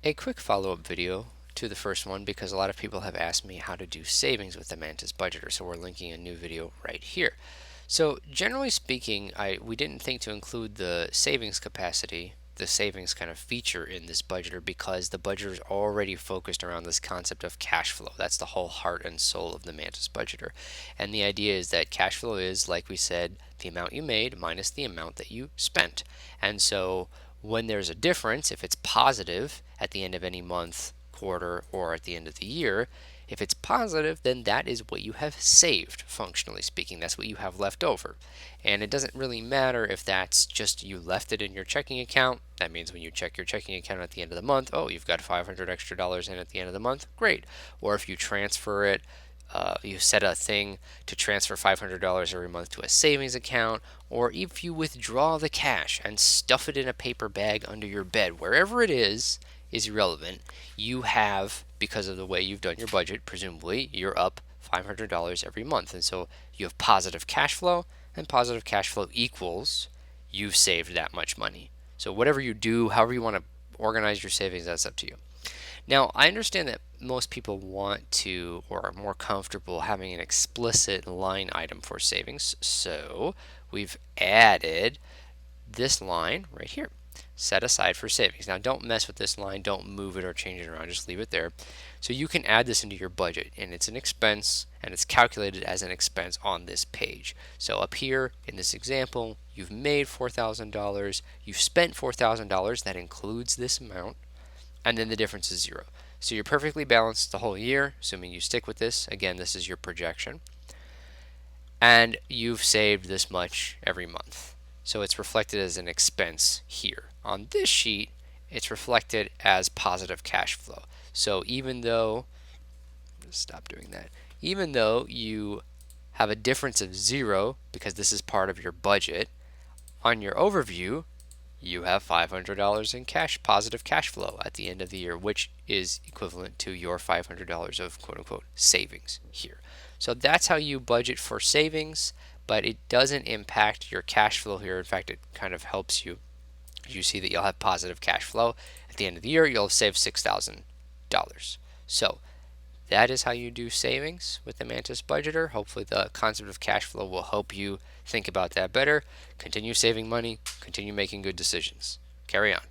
A quick follow-up video to the first one because a lot of people have asked me how to do savings with the Mantis budgeter, so we're linking a new video right here. So generally speaking, we didn't think to include the savings capacity, the savings kind of feature in this budgeter because the budgeter is already focused around this concept of cash flow. That's the whole heart and soul of the Mantis budgeter. And the idea is that cash flow is, like we said, the amount you made minus the amount that you spent. And so when there's a difference, if it's positive at the end of any month, quarter, or at the end of the year, if it's positive, then that is what you have saved, functionally speaking. That's what you have left over. And it doesn't really matter if that's just you left it in your checking account. That means when you check your checking account at the end of the month, oh, you've got $500 extra in at the end of the month, great. Or if you transfer it, you set a thing to transfer $500 every month to a savings account, or if you withdraw the cash and stuff it in a paper bag under your bed, wherever it is irrelevant. You have, because of the way you've done your budget, presumably you're up $500 every month, and so you have positive cash flow, and positive cash flow equals you've saved that much money. So whatever you do, however you want to organize your savings, that's up to you. Now, I understand that most people want to or are more comfortable having an explicit line item for savings, so we've added this line right here, set aside for savings. Now, don't mess with this line, don't move it or change it around, just leave it there. So you can add this into your budget, and it's an expense, and it's calculated as an expense on this page. So up here in this example, you've made $4,000, you've spent $4,000, that includes this amount, and then the difference is 0. So you're perfectly balanced the whole year, assuming you stick with this. Again, this is your projection. And you've saved this much every month. So it's reflected as an expense here. On this sheet, it's reflected as positive cash flow. So even though, stop doing that, even though you have a difference of 0 because this is part of your budget, on your overview, you have $500 in cash, positive cash flow at the end of the year, which is equivalent to your $500 of quote-unquote savings here. So that's how you budget for savings, but it doesn't impact your cash flow here. In fact, it kind of helps you. You see that you'll have positive cash flow. At the end of the year, you'll save $6,000. So that is how you do savings with the Mantis budgeter. Hopefully the concept of cash flow will help you think about that better. Continue saving money, continue making good decisions. Carry on.